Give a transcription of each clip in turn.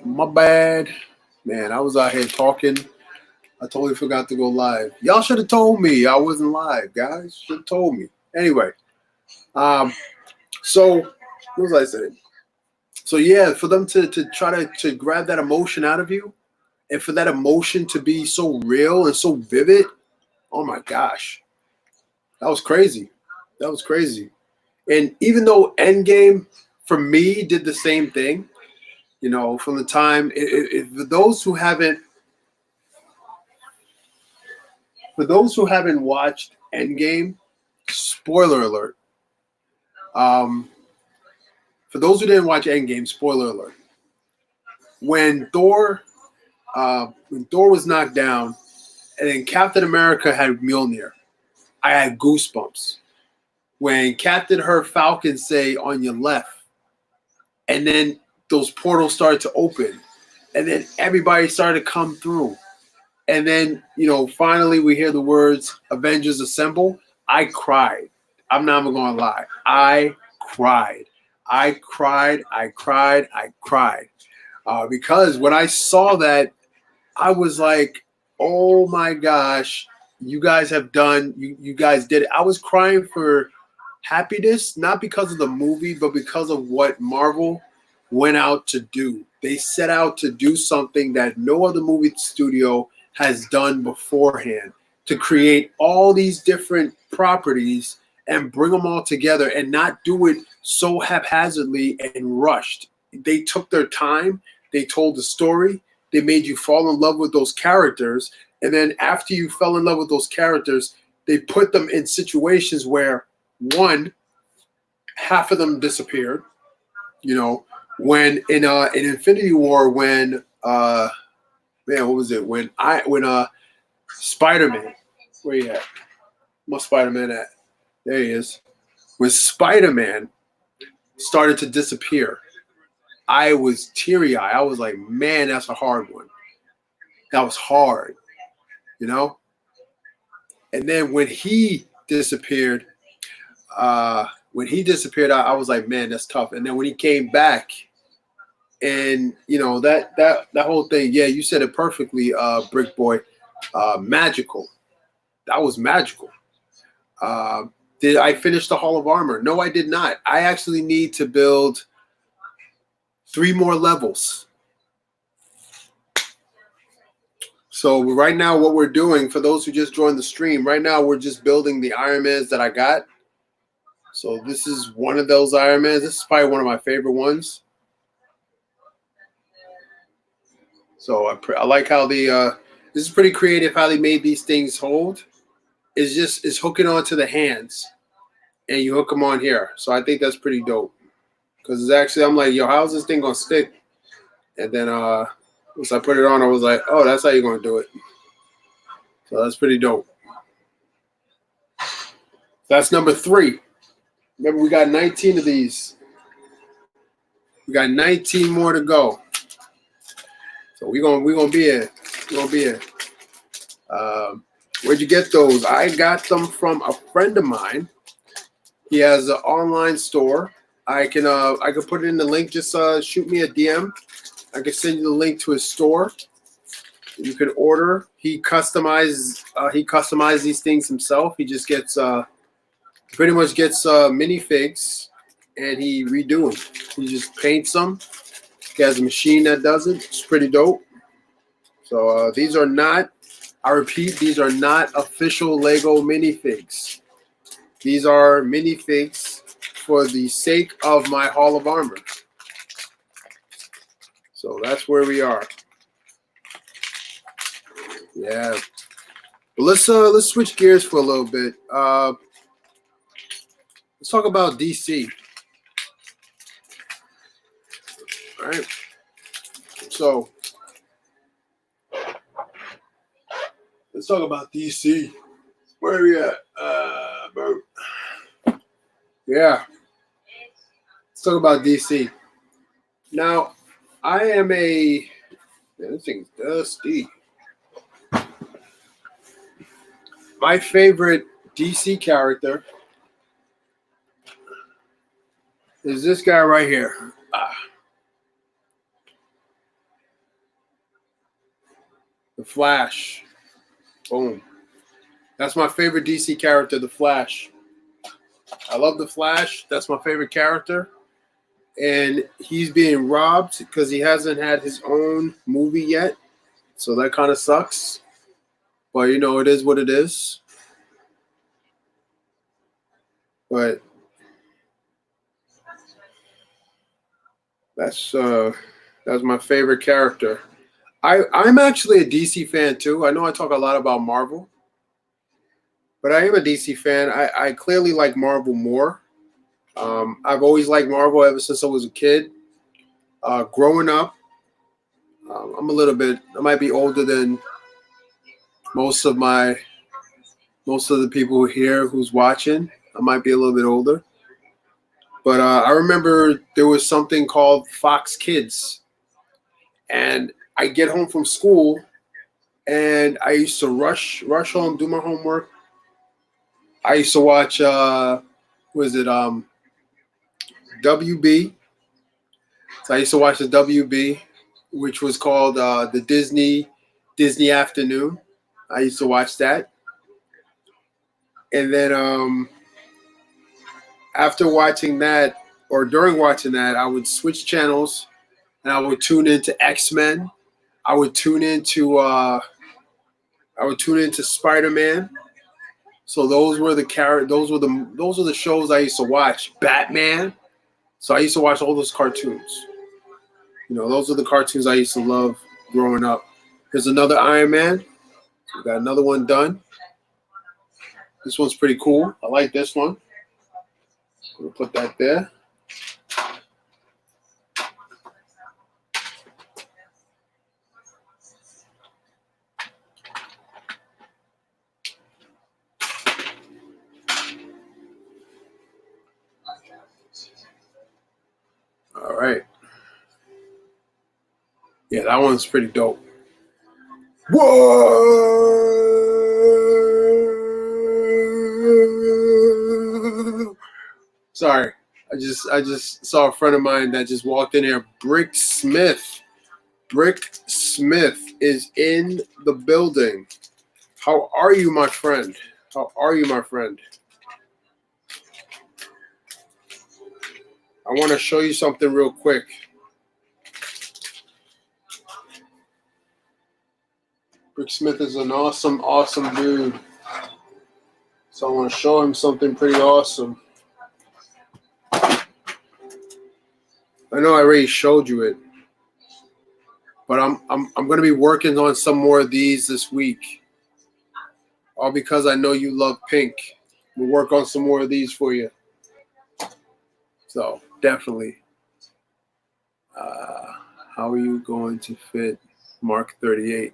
My bad. Man, I was out here talking. I totally forgot to go live. Y'all should have told me I wasn't live, guys. Should have told me. Anyway, um, so what was I saying? So yeah, for them to try to grab that emotion out of you, and for that emotion to be so real and so vivid, oh my gosh, that was crazy. That was crazy. And even though Endgame for me did the same thing, from the time, for those who haven't, watched Endgame, spoiler alert. Um, for those who didn't watch Endgame, spoiler alert. When Thor was knocked down, and then Captain America had Mjolnir, I had goosebumps. When Captain heard Falcon say "on your left," and then those portals started to open, and then everybody started to come through. And then, finally we hear the words Avengers Assemble. I cried. I'm not even going to lie. I cried. I cried. I cried. I cried. Because when I saw that, I was like, oh my gosh, you guys have done, you guys did it. I was crying for happiness, not because of the movie, but because of what Marvel went out to do. They set out to do something that no other movie studio has done beforehand, to create all these different properties and bring them all together and not do it so haphazardly and rushed. They took their time, they told the story, they made you fall in love with those characters, and then after you fell in love with those characters, they put them in situations where one, half of them disappeared. When in Infinity War, when man, what was it? When Spider-Man, where you at? Where's Spider-Man at? There he is. When Spider-Man started to disappear, I was teary-eyed. I was like, man, that's a hard one. That was hard, you know? And then when he disappeared, I was like, man, that's tough. And then when he came back, and that whole thing, yeah, you said it perfectly, Brick Boy. Magical. That was magical. Uh, did I finish the Hall of Armor? No, I did not. I actually need to build 3 more levels. So right now, what we're doing, for those who just joined the stream, right now we're just building the Ironmans that I got. So this is one of those Ironmans. This is probably one of my favorite ones. So I like how this is pretty creative how they made these things hold. It's hooking onto the hands, and you hook them on here. So I think that's pretty dope. Because it's actually, I'm like, yo, how's this thing gonna stick? And then once I put it on, I was like, oh, that's how you're gonna do it. So that's pretty dope. That's number 3. Remember, we got 19 of these. We got 19 more to go. So we're gonna be here. We're gonna be here. Where'd you get those? I got them from a friend of mine. He has an online store. I can put it in the link. Just shoot me a DM. I can send you the link to his store. You can order. He customizes these things himself. He just gets pretty much gets minifigs, and he redo them. He just paints them. He has a machine that does it. It's pretty dope. So these are not, I repeat, these are not official Lego minifigs. These are minifigs for the sake of my Hall of Armor. So that's where we are. Yeah. But let's switch gears for a little bit. Let's talk about DC. All right. So let's talk about DC. Where are we at? Bro. Yeah. Let's talk about DC. Now, I am man, this thing's dusty. My favorite DC character is this guy right here. The Flash. Boom. That's my favorite DC character, the Flash. I love the Flash. That's my favorite character. And he's being robbed because he hasn't had his own movie yet. So that kind of sucks. But, you know, it is what it is. But that's my favorite character. I'm actually a DC fan too. I know I talk a lot about Marvel, but I am a DC fan. I clearly like Marvel more. I've always liked Marvel ever since I was a kid. Growing up, I might be older than most of the people here who's watching. I might be a little bit older. But I remember there was something called Fox Kids. And I get home from school and I used to rush home, do my homework. I used to watch WB. So I used to watch the WB, which was called the Disney Afternoon. I used to watch that. And then after watching that, or during watching that, I would switch channels and I would tune into X-Men. I would tune into Spider-Man. So those were the shows I used to watch. Batman. So I used to watch all those cartoons. You know, those are the cartoons I used to love growing up. Here's another Iron Man. We got another one done. This one's pretty cool. I like this one. We'll put that there. All right. Yeah, that one's pretty dope. Whoa! Sorry, I just saw a friend of mine that just walked in here. Brick Smith. Brick Smith is in the building. How are you, my friend? How are you, my friend? I want to show you something real quick. Brick Smith is an awesome, awesome dude. So I want to show him something pretty awesome. I know I already showed you it, but I'm going to be working on some more of these this week. All because I know you love pink. We'll work on some more of these for you. So definitely. How are you going to fit Mark 38?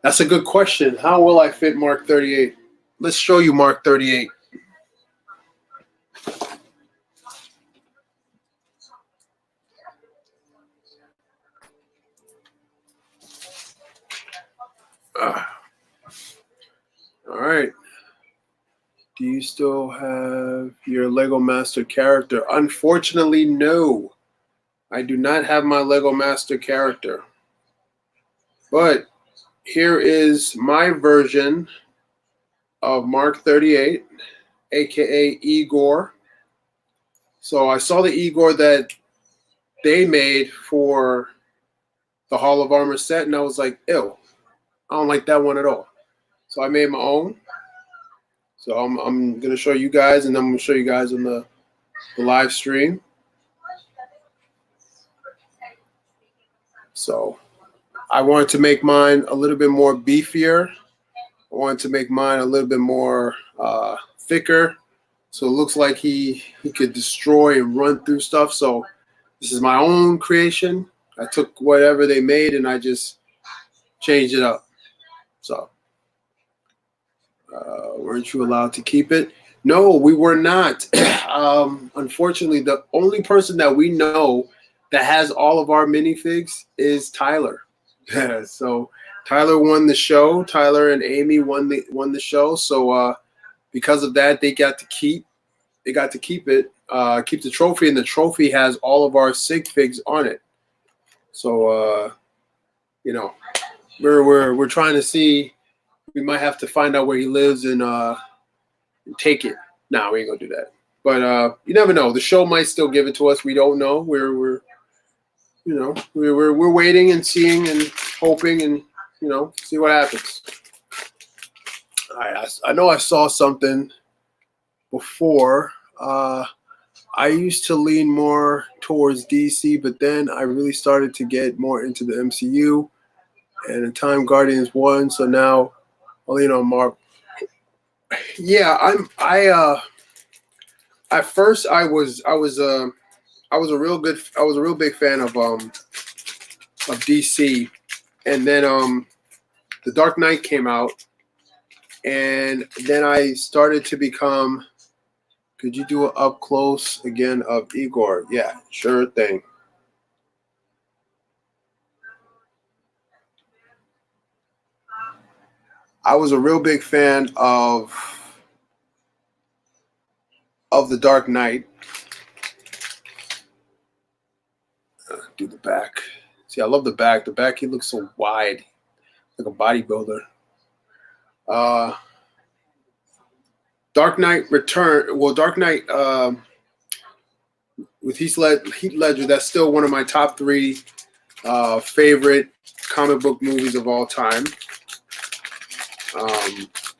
That's a good question. How will I fit Mark 38? Let's show you Mark 38. All right. Do you still have your Lego Master character? Unfortunately, no. I do not have my Lego Master character. But here is my version of Mark 38, aka Igor. So I saw the Igor that they made for the Hall of Armor set, and I was like, ew, I don't like that one at all. So I made my own. So I'm going to show you guys, and I'm going to show you guys on the live stream. So I wanted to make mine a little bit more beefier. I wanted to make mine a little bit more thicker. So it looks like he could destroy and run through stuff. So this is my own creation. I took whatever they made and I just changed it up. So weren't you allowed to keep it? No, we were not. Unfortunately, the only person that we know that has all of our minifigs is Tyler. So Tyler won the show. Tyler and Amy won the show. So because of that, they got to keep it, keep the trophy, and the trophy has all of our sig figs on it. So you know, we're trying to see. We might have to find out where he lives and take it. Nah, we ain't gonna do that. But you never know. The show might still give it to us. We don't know. We're waiting and seeing and hoping and see what happens. I know I saw something before. I used to lean more towards DC, but then I really started to get more into the MCU and the Time Guardians won. So now I'll lean on Marvel. Yeah, at first I was a real big fan of DC, and then The Dark Knight came out, and then I started to become. Could you do an up close again of Igor? Yeah, sure thing. I was a real big fan of The Dark Knight. Do the back. See, I love the back. The back, he looks so wide, like a bodybuilder. Dark Knight Return. Well, Dark Knight with Heath Ledger. That's still one of my top 3 favorite comic book movies of all time,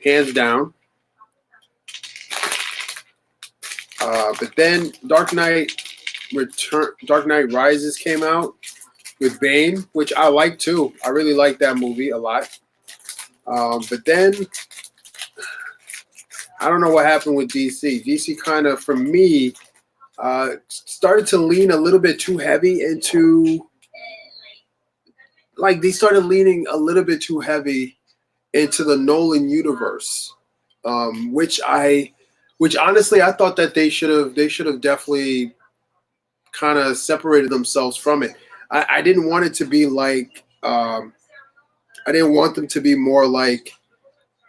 hands down. But then Dark Knight Rises came out with Bane, which I like too. I really like that movie a lot. But then I don't know what happened with DC. DC kind of, for me, started to lean a little bit too heavy into, like, they started leaning a little bit too heavy into the Nolan universe, which honestly I thought that they should have definitely kind of separated themselves from it. I didn't want it to be like I didn't want them to be more like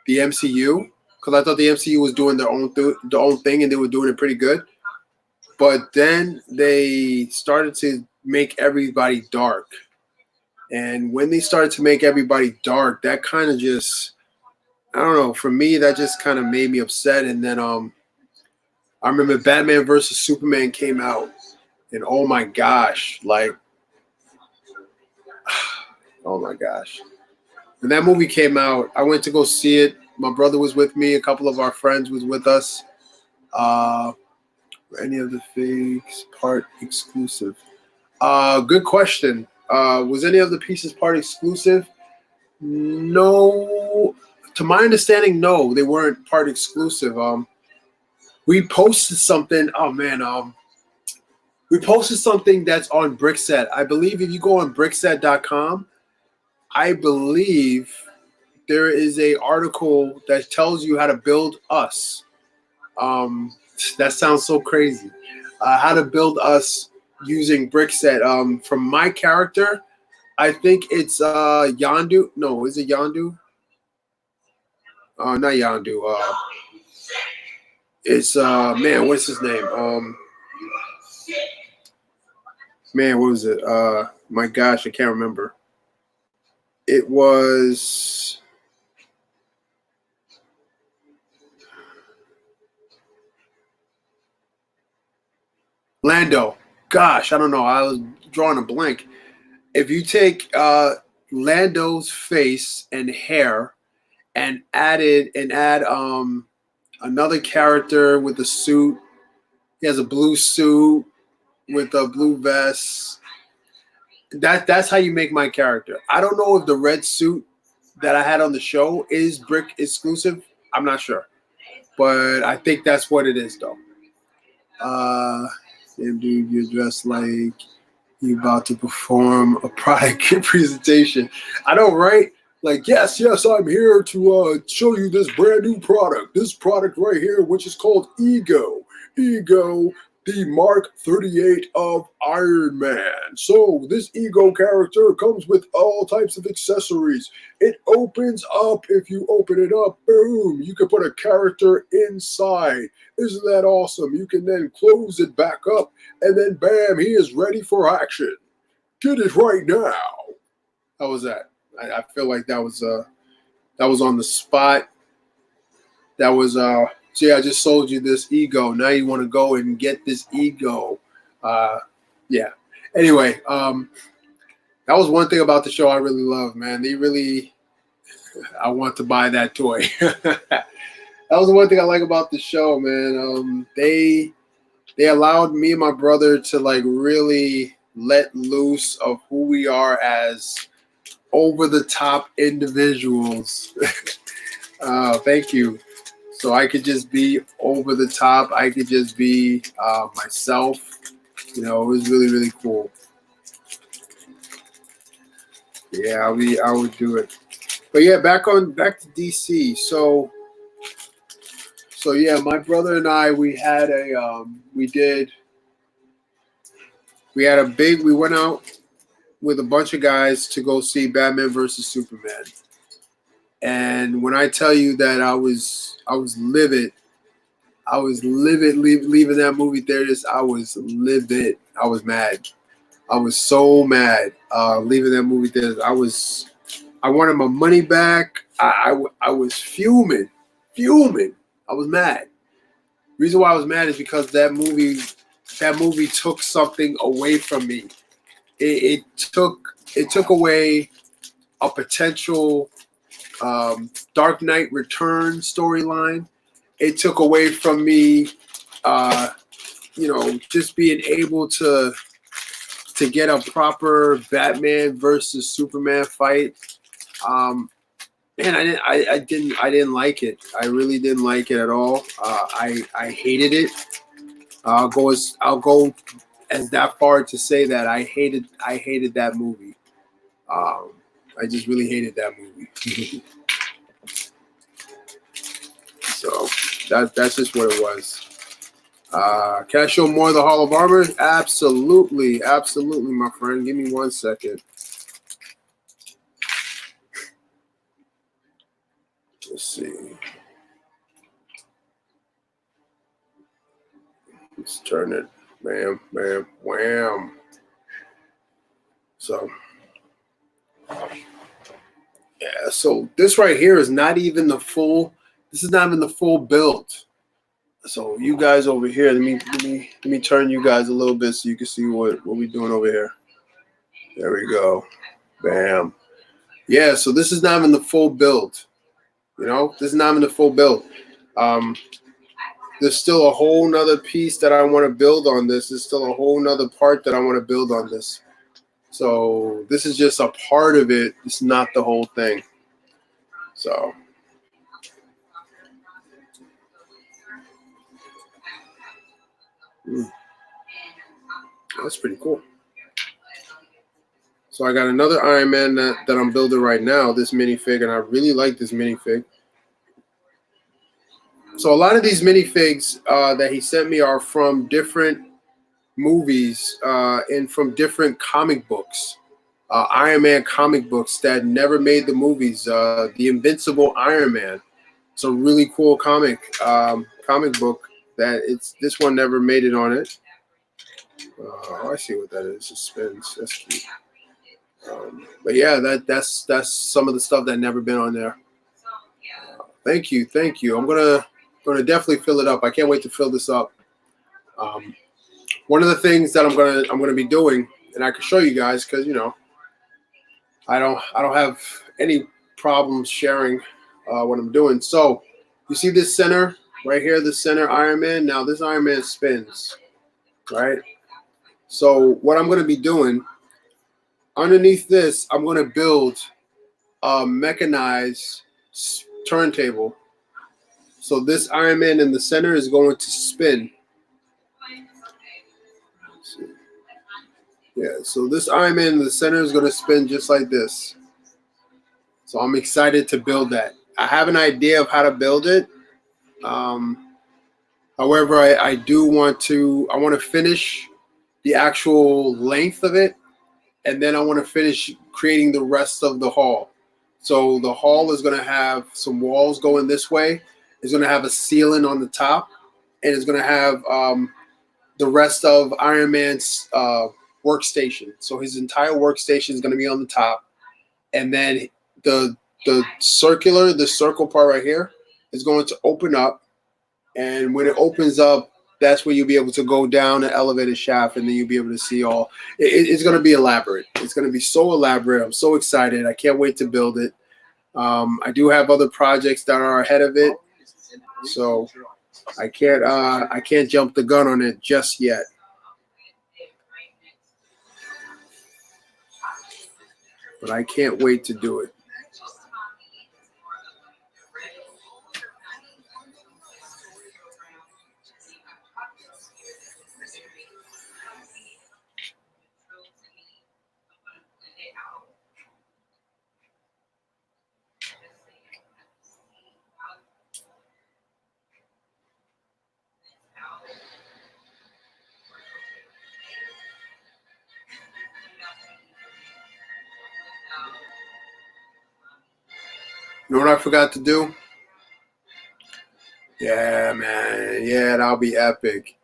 the MCU, because I thought the MCU was doing their own thing and they were doing it pretty good. But then they started to make everybody dark. And when they started to make everybody dark, that kind of just, I don't know, for me, that just kind of made me upset. And then I remember Batman versus Superman came out, and oh my gosh, like, oh my gosh. When that movie came out, I went to go see it. My brother was with me. A couple of our friends was with us. Any of the fakes part exclusive? Good question. Was any of the pieces part exclusive? No. To my understanding, no, they weren't part exclusive. We posted something. Oh man. We posted something that's on Brickset. I believe if you go on brickset.com, I believe there is a article that tells you how to build us. That sounds so crazy. How to build us using Brickset. From my character, I think it's Yondu. No, is it Yondu? Not Yondu. It's man, what's his name? Man, what was it? My gosh, I can't remember. It was Lando. Gosh, I don't know. I was drawing a blank. If you take Lando's face and hair and add another character with a suit. He has a blue suit with a blue vest. That's how you make my character. I don't know if the red suit that I had on the show is Brick exclusive. I'm not sure, but I think that's what it is, though. Dude, you're dressed like you about to perform a product presentation. I know, right? Like, yes, I'm here to show you this brand new product. This product right here, which is called Ego. Ego, the Mark 38 of Iron Man. So this Ego character comes with all types of accessories. It opens up. If you open it up, boom, you can put a character inside. Isn't that awesome? You can then close it back up, and then bam, he is ready for action. Get it right now. How was that? I feel like that was on the spot. That was see, I just sold you this ego. Now you want to go and get this ego. Yeah. Anyway, that was one thing about the show I really love, man. I want to buy that toy. That was the one thing I like about the show, man. They allowed me and my brother to like really let loose of who we are as over the top individuals. Thank you. So I could just be over the top. I could just be myself. You know, it was really, really cool. Yeah, I would do it. But yeah, back to DC. So yeah, my brother and I, we had a we went out with a bunch of guys to go see Batman versus Superman. And when I tell you that I was livid, leaving that movie theaters. I was livid. I was mad. I was so mad leaving that movie theaters. I wanted my money back. I was fuming. I was mad. The reason why I was mad is because that movie took something away from me. It took away a potential Dark Knight Return storyline. It took away from me, just being able to get a proper Batman versus Superman fight. Man, I didn't like it. I really didn't like it at all. I hated it. I'll go as that far to say that I hated that movie. I just really hated that movie. So that's just what it was. Can I show more of the Hall of Armor? Absolutely, my friend. Give me 1 second. Let's see. Let's turn it. Bam, bam, wham. So, yeah. So this right here is not even the full. This is not even the full build. So you guys over here, let me turn you guys a little bit so you can see what we're doing over here. There we go. Bam. Yeah, so this is not even the full build. You know, this is not even the full build. There's still a whole nother piece that I want to build on this. There's still a whole nother part that I want to build on this. So this is just a part of it. It's not the whole thing. So. That's pretty cool. So I got another Iron Man that I'm building right now, this minifig, and I really like this minifig. So a lot of these minifigs that he sent me are from different movies and from different comic books. Iron Man comic books that never made the movies. The Invincible Iron Man. It's a really cool comic book that this one never made it on it. I see what that is. It spins. That's cute. But yeah, that's some of the stuff that never been on there. Thank you. I'm gonna definitely fill it up. I can't wait to fill this up. One of the things that I'm gonna be doing, and I can show you guys because I don't have any problems sharing what I'm doing. So you see this center right here, the center Iron Man. Now this Iron Man spins, right? So what I'm gonna be doing underneath this, I'm gonna build a mechanized turntable. So this Iron Man in the center is going to spin. Yeah, so this Iron Man in the center is going to spin just like this. So I'm excited to build that. I have an idea of how to build it. However, I want to finish the actual length of it, and then I want to finish creating the rest of the hall. So the hall is going to have some walls going this way. It's going to have a ceiling on the top, and it's going to have the rest of Iron Man's workstation. So his entire workstation is going to be on the top, and then the the circle part right here is going to open up, and when it opens up, that's where you'll be able to go down the elevator shaft, and then you'll be able to see all. It's going to be elaborate. It's going to be so elaborate. I'm so excited. I can't wait to build it. I do have other projects that are ahead of it, so I can't jump the gun on it just yet. But I can't wait to do it. You know what I forgot to do? Yeah, man. Yeah, that'll be epic.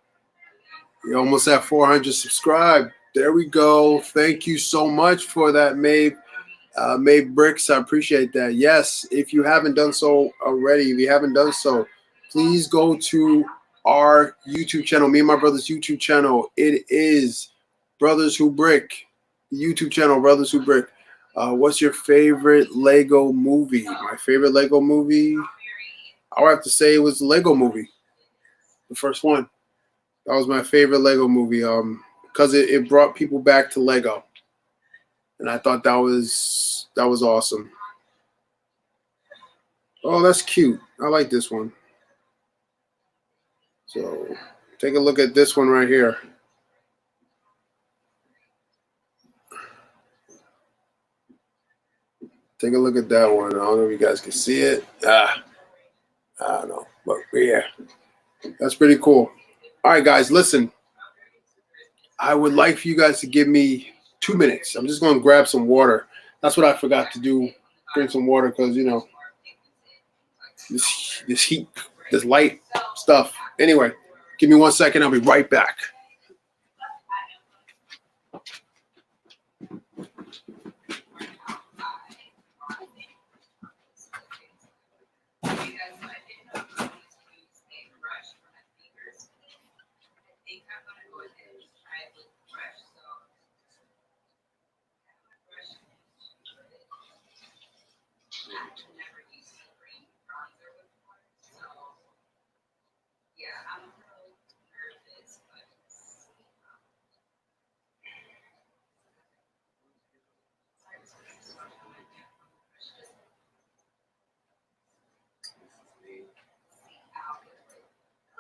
We almost at 400 subscribed. There we go. Thank you so much for that, Maeve. Maeve Bricks, I appreciate that. Yes, if you haven't done so already, if you haven't done so, please go to our YouTube channel, me and my brother's YouTube channel. It is Brothers Who Brick, the YouTube channel, Brothers Who Brick. What's your favorite Lego movie? My favorite Lego movie, I would have to say it was the Lego movie, the first one. That was my favorite Lego movie because it brought people back to Lego. And I thought that was awesome. Oh, that's cute. I like this one. So take a look at this one right here. Take a look at that one. I don't know if you guys can see it. I don't know. But yeah, that's pretty cool. All right, guys, listen. I would like for you guys to give me 2 minutes. I'm just going to grab some water. That's what I forgot to do. Drink some water because, you know, this heat, this light stuff. Anyway, give me 1 second. I'll be right back.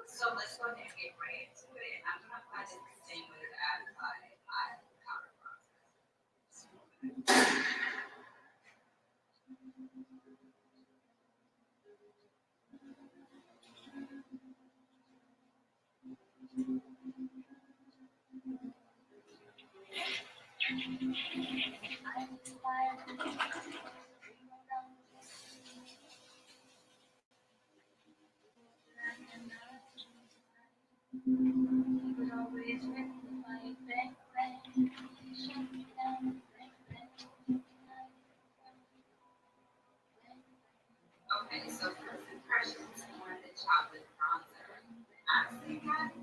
So let's go ahead and get right into it. I'm going to apply this the same way that I apply my powder process. Okay, so first impressions on the chocolate bronzer. Honestly, guys,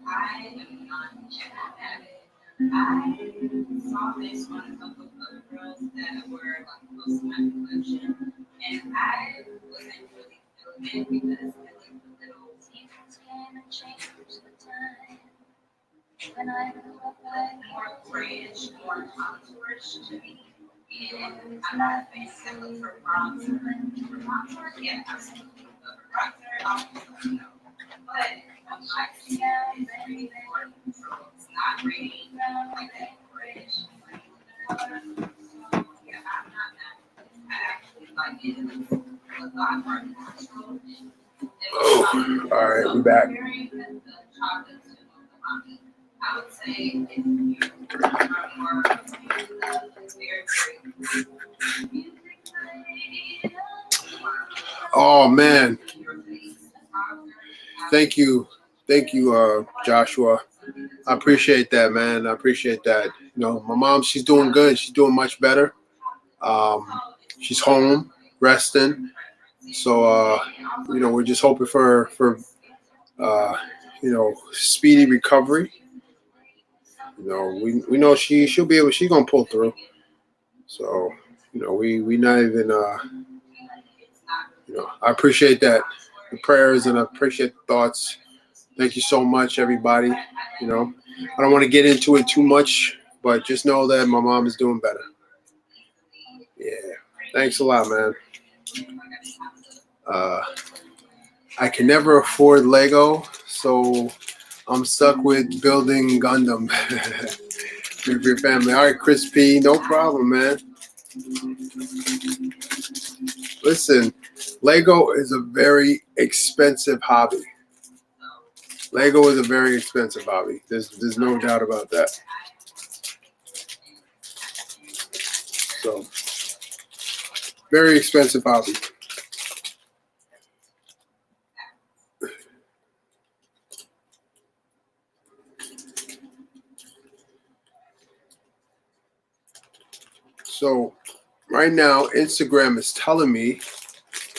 I am not mad at it. I saw this on a couple of other girls that were like close to my collection, and I wasn't really feeling it because it looked a little more grayish, more contourish to me. And I'm not a fan that look for bronzer. For bronzer, yeah, absolutely. But for bronzer, I'll let you know. But I'm like, yeah, it's pretty for control. It's not really like that grayish. So yeah, I'm not mad. I actually like it. It looks a lot more natural. Oh, all right, we're back. I would say if you are more oh man, thank you, Joshua. I appreciate that, man. I appreciate that. You know, my mom, she's doing good. She's doing much better. She's home resting. So we're just hoping for speedy recovery. We know she'll be able. She's gonna pull through. So we not even I appreciate that the prayers and I appreciate the thoughts. Thank you so much, everybody. I don't want to get into it too much, but just know that my mom is doing better. Yeah, thanks a lot, man. I can never afford Lego, so I'm stuck with building Gundam with your family. All right, Chris P, no problem, man. Listen, Lego is a very expensive hobby. Lego is a very expensive hobby. There's no doubt about that. So, very expensive hobby. So, right now, Instagram is telling me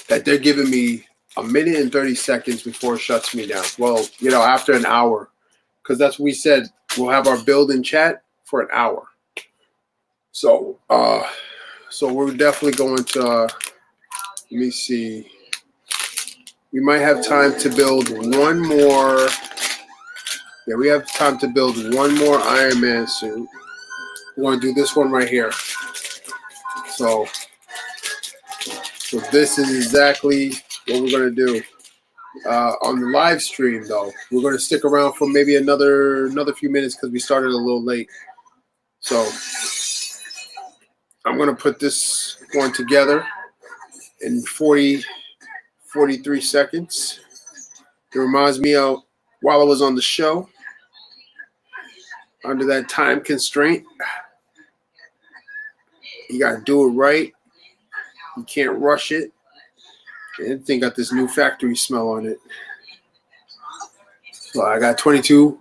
that they're giving me a minute and 30 seconds before it shuts me down. Well, after an hour, because that's what we said. We'll have our build and chat for an hour. So, we're definitely going to. Let me see. We might have time to build one more. Yeah, we have time to build one more Iron Man suit. We're going to do this one right here. So this is exactly what we're going to do. On the live stream, though, we're going to stick around for maybe another few minutes because we started a little late. So I'm going to put this one together in 43 seconds. It reminds me of while I was on the show, under that time constraint. You got to do it right. You can't rush it. And thing got this new factory smell on it. So I got 22.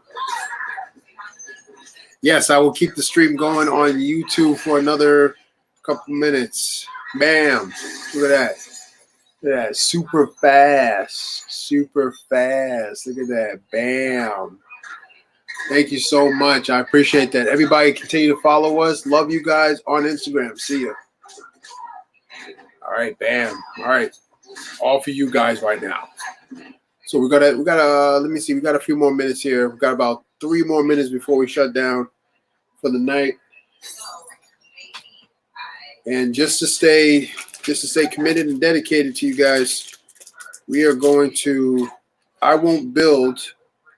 Yes, I will keep the stream going on YouTube for another couple minutes. Bam. Look at that. Look at that. Super fast. Super fast. Look at that. Bam. Thank you so much. I appreciate that. Everybody continue to follow us. Love you guys on Instagram. See ya. All right, bam. All right. All for you guys right now. So we got let me see, we got a few more minutes here. We got about 3 more minutes before we shut down for the night. And just to stay committed and dedicated to you guys, we are going to I won't build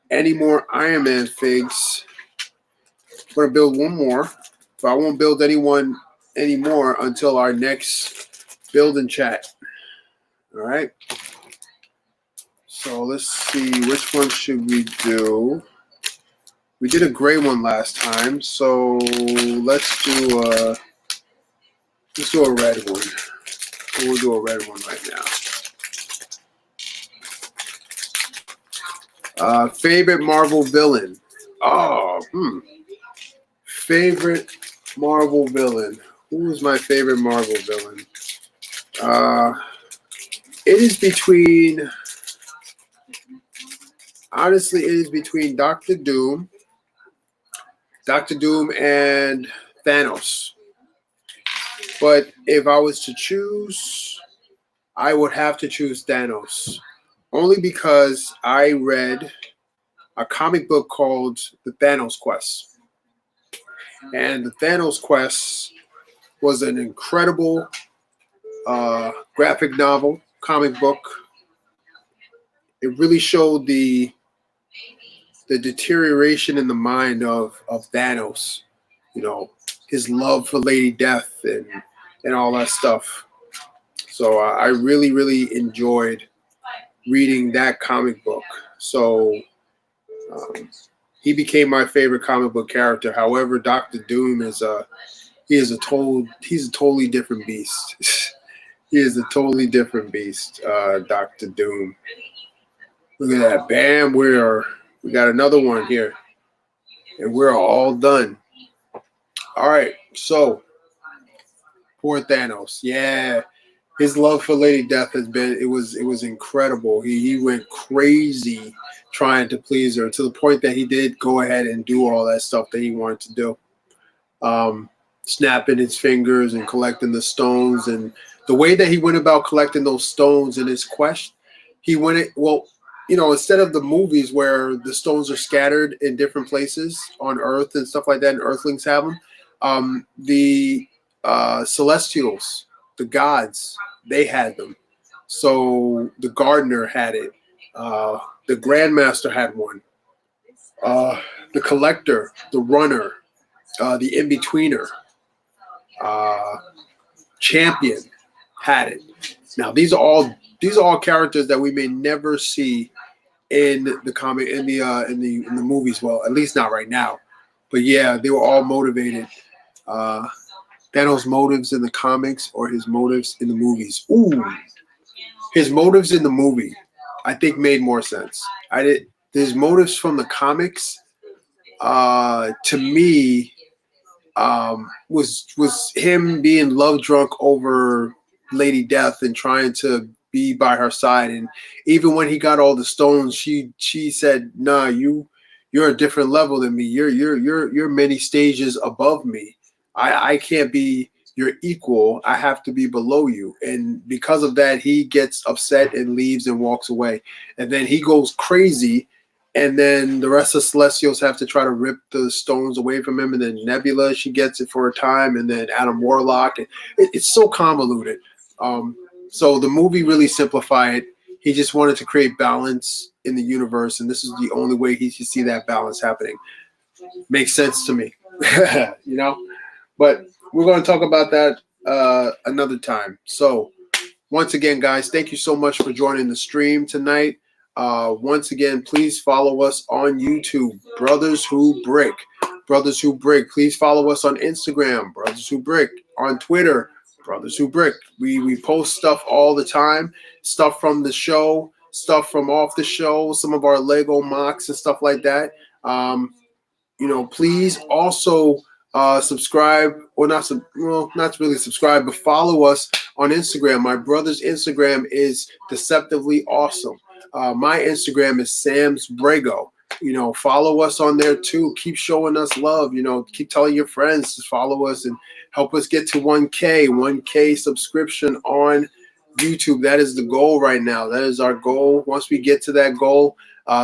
any more Iron Man figs. I'm gonna build one more, but I won't build anyone anymore until our next build and chat. All right. So let's see, which one should we do? We did a gray one last time, so let's do a red one. We'll do a red one right now. Favorite Marvel villain? Favorite Marvel villain. Who is my favorite Marvel villain? It is between. Honestly, it is between Doctor Doom and Thanos. But if I was to choose, I would have to choose Thanos. Only because I read a comic book called The Thanos Quest. And The Thanos Quest was an incredible graphic novel, comic book. It really showed the deterioration in the mind of Thanos, his love for Lady Death and all that stuff. So I really, really enjoyed reading that comic book. So he became my favorite comic book character. However, Doctor Doom is he's a totally different beast. He is a totally different beast, Doctor Doom. Look at that. Bam, we got another one here. And we're all done. All right, so Poor Thanos. Yeah. His love for Lady Death it was incredible. He went crazy trying to please her to the point that he did go ahead and do all that stuff that he wanted to do. Snapping his fingers and collecting the stones, and the way that he went about collecting those stones in his quest, he went it well. Instead of the movies where the stones are scattered in different places on Earth and stuff like that, and Earthlings have them, the Celestials, the gods, they had them. So the gardener had it. The Grandmaster had one. The collector, the runner, the in-betweener, champion had it. Now these are all characters that we may never see in the comic in the movies. Well, at least not right now. But yeah, they were all motivated. Thanos' motives in the comics or his motives in the movies. Ooh, his motives in the movie, I think, made more sense. His motives from the comics, to me, was him being love drunk over Lady Death and trying to be by her side. And even when he got all the stones, she said, "Nah, you're a different level than me. You're many stages above me. I can't be your equal. I have to be below you." And because of that, he gets upset and leaves and walks away. And then he goes crazy. And then the rest of Celestials have to try to rip the stones away from him. And then Nebula, she gets it for a time. And then Adam Warlock. It's so convoluted. So the movie really simplified it. He just wanted to create balance in the universe. And this is the only way he should see that balance happening. Makes sense to me. But we're going to talk about that another time. So once again, guys, thank you so much for joining the stream tonight. Once again, please follow us on YouTube, Brothers Who Brick. Brothers Who Brick. Please follow us on Instagram, Brothers Who Brick. On Twitter, Brothers Who Brick. We post stuff all the time, stuff from the show, stuff from off the show, some of our Lego mocks and stuff like that. Please also subscribe, or not really subscribe, but follow us on Instagram. My brother's Instagram is Deceptively Awesome. My Instagram is Sam's Brago. Follow us on there too. Keep showing us love. Keep telling your friends to follow us and help us get to 1K subscription on YouTube. That is the goal right now. That is our goal. Once we get to that goal,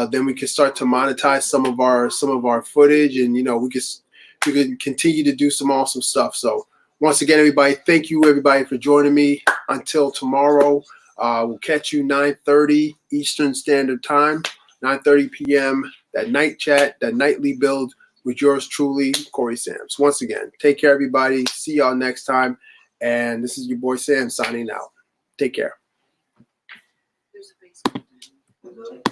then we can start to monetize some of our footage, and we can continue to do some awesome stuff. So once again, everybody, thank you everybody for joining me. Until tomorrow, we'll catch you 9:30 Eastern Standard Time, 9:30 p.m. That night chat, that nightly build with yours truly, Corey Sams. Once again, take care, everybody. See y'all next time. And this is your boy Sam signing out. Take care.